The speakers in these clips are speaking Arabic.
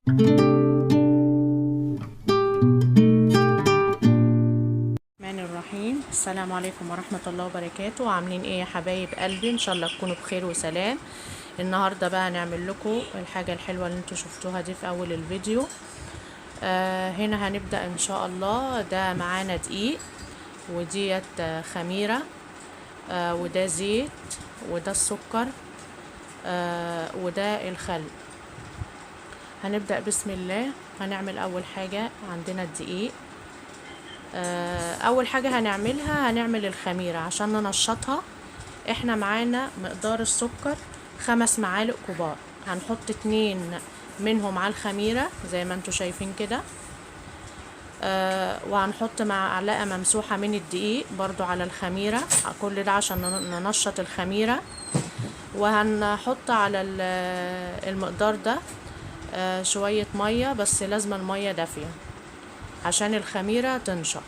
الرحمن الرحيم. السلام عليكم ورحمة الله وبركاته. عاملين ايه يا حبايب قلبي؟ ان شاء الله تكونوا بخير وسلام. النهاردة بقى هنعمل لكم الحاجة الحلوة اللي انتوا شفتوها دي في اول الفيديو. هنا هنبدأ ان شاء الله. ده معانا دقيق، وديت خميرة، وده زيت، وده السكر، وده الخل. هنبدأ بسم الله. هنعمل اول حاجة عندنا الدقيق. اول حاجة هنعملها هنعمل الخميرة عشان ننشطها. احنا معانا مقدار السكر 5 معالق كبار، هنحط 2 منهم على الخميرة زي ما انتوا شايفين كده. وهنحط معلقة ممسوحة من الدقيق برضو على الخميرة، كل ده عشان ننشط الخميرة. وهنحط على المقدار ده شوية مية، بس لازم المية دافية عشان الخميرة تنشط.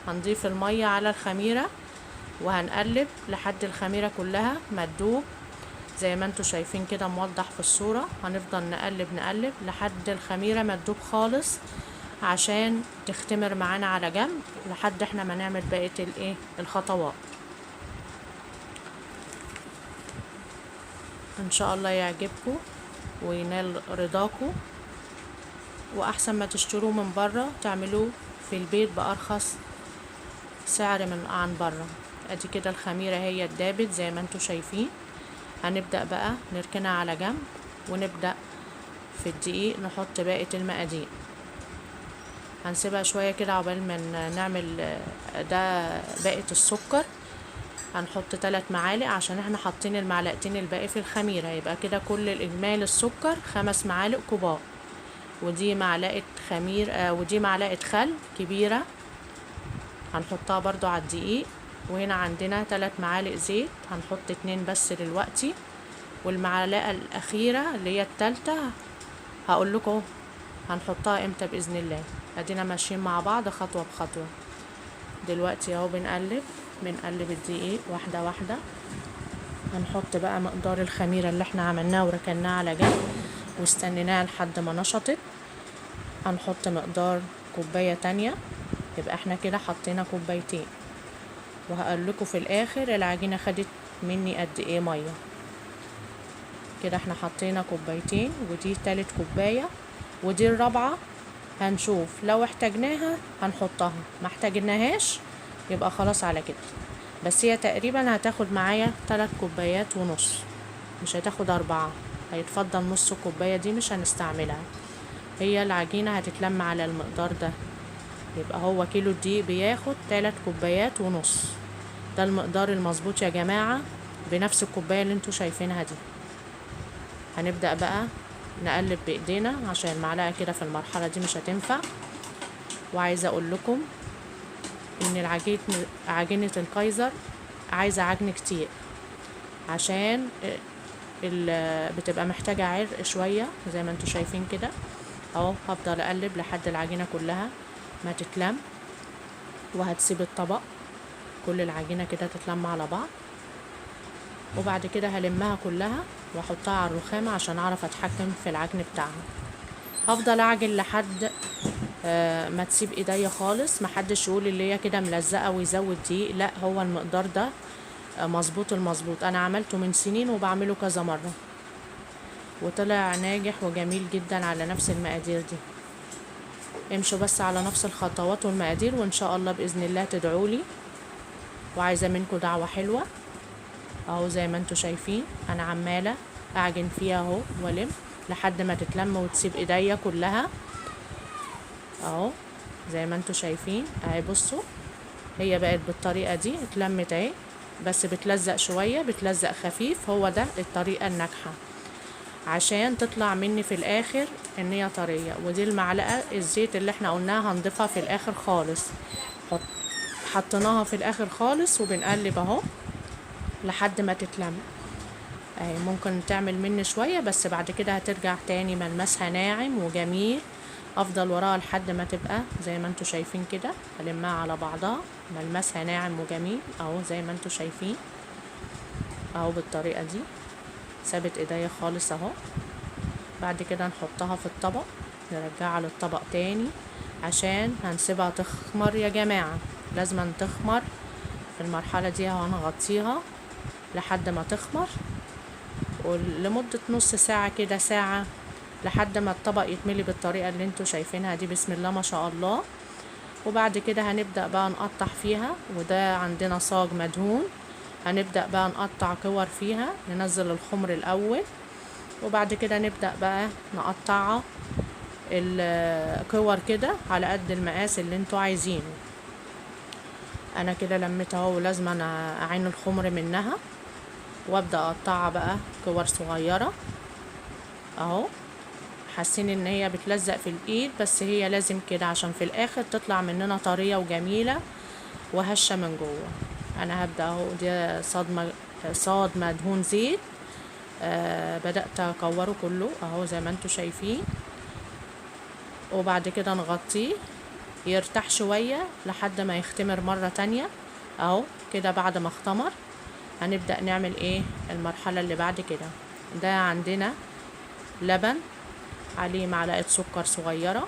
هنضيف المية على الخميرة وهنقلب لحد الخميرة كلها ما تدوب زي ما انتوا شايفين كده موضح في الصورة. هنفضل نقلب لحد الخميرة ما تدوب خالص عشان تختمر معانا على جنب لحد احنا ما نعمل بقية الخطوات. ان شاء الله يعجبكم وينال رضاكم، واحسن ما تشتروه من بره تعملوه في البيت بأرخص سعر عن بره. ادي كده الخميرة هي اتدابت زي ما انتوا شايفين. هنبدأ بقى نركنها على جنب ونبدأ في الدقيق نحط باقي المقادير. هنسيبها شوية كده عقبال ما نعمل ده. باقي السكر هنحط 3 معالق عشان احنا حاطين المعلقتين الباقي في الخميرة، يبقى كده كل الإجمالي السكر 5 معالق كبار. ودي معلقة خمير ودي معلقة خل كبيرة هنحطها برضو على الدقيق. وهنا عندنا 3 معالق زيت، هنحط 2 بس دلوقتي. والمعلقة الأخيرة اللي هي التالتة هقول لكم هنحطها امتى بإذن الله. ادينا ماشيين مع بعض خطوة بخطوة. دلوقتي اهو بنقلب الدقيق واحدة واحدة. هنحط بقى مقدار الخميرة اللي احنا عملناها وركناها على جنب واستنيناها لحد ما نشطت. هنحط مقدار كوباية تانية، يبقى احنا كده حطينا كوبايتين. وهقول لكم في الاخر العجينة خدت مني قد ايه مية. كده احنا حطينا كوبايتين، ودي 3 كوباية ودي الرابعة. هنشوف لو احتاجناها هنحطها، ما احتاجناهاش يبقى خلاص على كده. بس هي تقريبا هتاخد معايا 3 كوبايات ونص، مش هتاخد 4. هيتفضل نص كوباية دي مش هنستعملها. هي العجينة هتتلم على المقدار ده، يبقى هو كيلو الدقيق بياخد 3 كوبايات ونص. ده المقدار المظبوط يا جماعة، بنفس الكوباية اللي انتوا شايفينها دي. هنبدأ بقى نقلب بايدينا عشان المعلقة كده في المرحلة دي مش هتنفع. وعايزة اقول لكم ان عجينة الكايزر عايزة عجن كتير عشان بتبقى محتاجة عرق شوية زي ما انتوا شايفين كده اهو. هفضل اقلب لحد العجينة كلها ما تتلم، وهتسيب الطبق كل العجينة كده تتلم على بعض. وبعد كده هلمها كلها واحطها على الرخامة عشان اعرف اتحكم في العجن بتاعها. هفضل اعجن لحد ما تسيب ايديا خالص. محدش يقول اللي هي كده ملزقة ويزود دقيق، لا، هو المقدار ده مظبوط المظبوط. انا عملته من سنين وبعمله كذا مرة وطلع ناجح وجميل جدا على نفس المقادير دي. امشوا بس على نفس الخطوات والمقادير وان شاء الله باذن الله تدعولي. وعايزة منكم دعوة حلوة اهو. زي ما انتوا شايفين انا عمالة اعجن فيها اهو والم لحد ما تتلم وتسيب ايديا كلها اهو زي ما انتوا شايفين اهي. بصوا هي بقت بالطريقة دي، اتلمت اهي، بس بتلزق شوية، بتلزق خفيف. هو ده الطريقة الناجحة عشان تطلع مني في الاخر ان هي طرية. ودي المعلقة الزيت اللي احنا قلناها هنضيفها في الاخر خالص. حطيناها في الاخر خالص وبنقلب اهو لحد ما تتلم اهي. ممكن تعمل مني شوية بس بعد كده هترجع تاني ملمسها ناعم وجميل. افضل وراها لحد ما تبقى زي ما انتوا شايفين كده. هلمها على بعضها ملمسها ناعم وجميل اهو زي ما انتوا شايفين اهو بالطريقة دي. سابت ايديا خالص اهو. بعد كده نحطها في الطبق نرجعها للطبق تاني عشان هنسيبها تخمر يا جماعة. لازم تخمر في المرحلة دي، هنغطيها لحد ما تخمر ولمدة نص ساعة كده، ساعة، لحد ما الطبق يتملي بالطريقة اللي انتوا شايفينها دي. بسم الله ما شاء الله. وبعد كده هنبدأ بقى نقطع فيها، وده عندنا صاج مدهون. هنبدأ بقى نقطع كور فيها، ننزل الخمر الأول وبعد كده نبدأ بقى نقطعها الكور كده على قد المقاس اللي انتوا عايزينه. انا كده لميتها اهو، ولازم انا اعين الخمر منها وابدأ اقطعها بقى كور صغيرة اهو. حاسين ان هي بتلزق في الايد، بس هي لازم كده عشان في الاخر تطلع مننا طرية وجميلة وهشة من جوه. انا هبدأ اهو، دي صاد مدهون زيت. بدأت اكوره كله اهو زي ما انتوا شايفين، وبعد كده نغطيه يرتاح شوية لحد ما يختمر مرة تانية اهو كده. بعد ما اختمر هنبدأ نعمل ايه المرحلة اللي بعد كده. ده عندنا لبن عليه معلقة سكر صغيرة،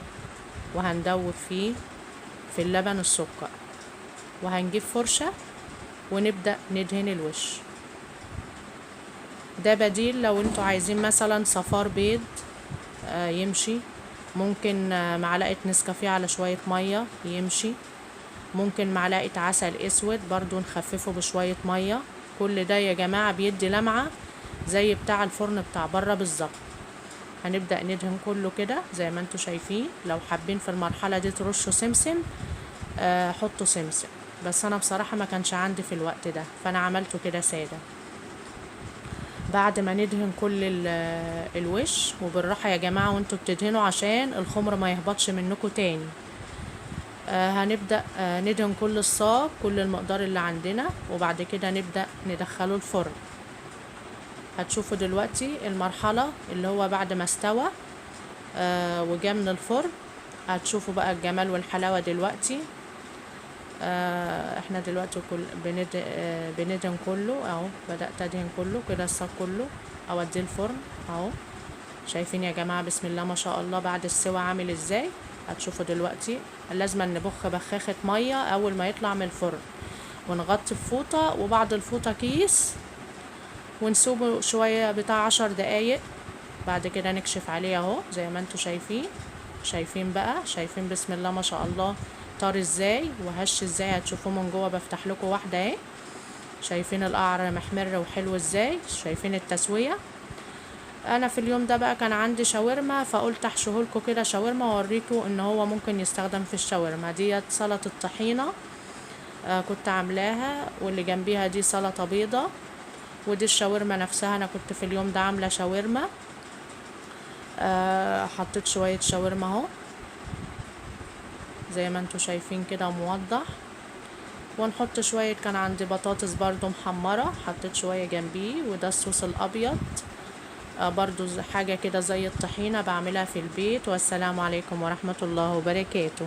وهندوب فيه في اللبن السكر، وهنجيب فرشة ونبدأ ندهن الوش. ده بديل لو انتوا عايزين مثلا صفار بيض يمشي، ممكن معلقة نسكافيه على شوية مية يمشي، ممكن معلقة عسل اسود برضو نخففه بشوية مية. كل ده يا جماعة بيدي لمعة زي بتاع الفرن بتاع بره بالظبط. هنبدأ ندهن كله كده زي ما انتوا شايفين. لو حابين في المرحلة دي ترشوا سمسم حطوا سمسم، بس انا بصراحة ما كانش عندي في الوقت ده فانا عملته كده سادة. بعد ما ندهن كل الوش، وبالراحة يا جماعة وانتوا بتدهنوا عشان الخمر ما يهبطش منكم تاني. هنبدأ ندهن كل الصاج كل المقدار اللي عندنا، وبعد كده نبدأ ندخله الفرن. هتشوفوا دلوقتي المرحلة اللي هو بعد ما استوى وجا من الفرن. هتشوفوا بقى الجمال والحلاوة دلوقتي. احنا دلوقتي بندهن كله اهو. بدأت ادهن كله كده الصاج كله اوديه الفرن اهو. شايفين يا جماعة بسم الله ما شاء الله بعد السوا عامل ازاي. هتشوفوا دلوقتي لازم نبخ بخاخة مية اول ما يطلع من الفرن، ونغطي بفوطة وبعد الفوطة كيس، ونسيبه شوية بتاع 10 دقايق. بعد كده نكشف عليه اهو زي ما انتوا شايفين. شايفين بقى، شايفين بسم الله ما شاء الله طار ازاي وهش ازاي. هتشوفوه من جوه، بفتح لكم واحدة اهي. شايفين القعر محمر وحلو ازاي، شايفين التسوية. انا في اليوم ده بقى كان عندي شاورما، فقلت احشهولكوا كده شاورما واوريكوا ان هو ممكن يستخدم في الشاورما. ديت سلطة طحينة كنت عاملاها، واللي جنبيها دي سلطة بيضة، ودي الشاورما نفسها. انا كنت في اليوم ده عاملة شاورما. حطيت شوية شاورما اهو زي ما انتوا شايفين كده موضح. ونحط شوية، كان عندي بطاطس برضو محمرة حطيت شوية جنبيه، وده الصوص الابيض برضو حاجة كده زي الطحينة بعملها في البيت. والسلام عليكم ورحمة الله وبركاته.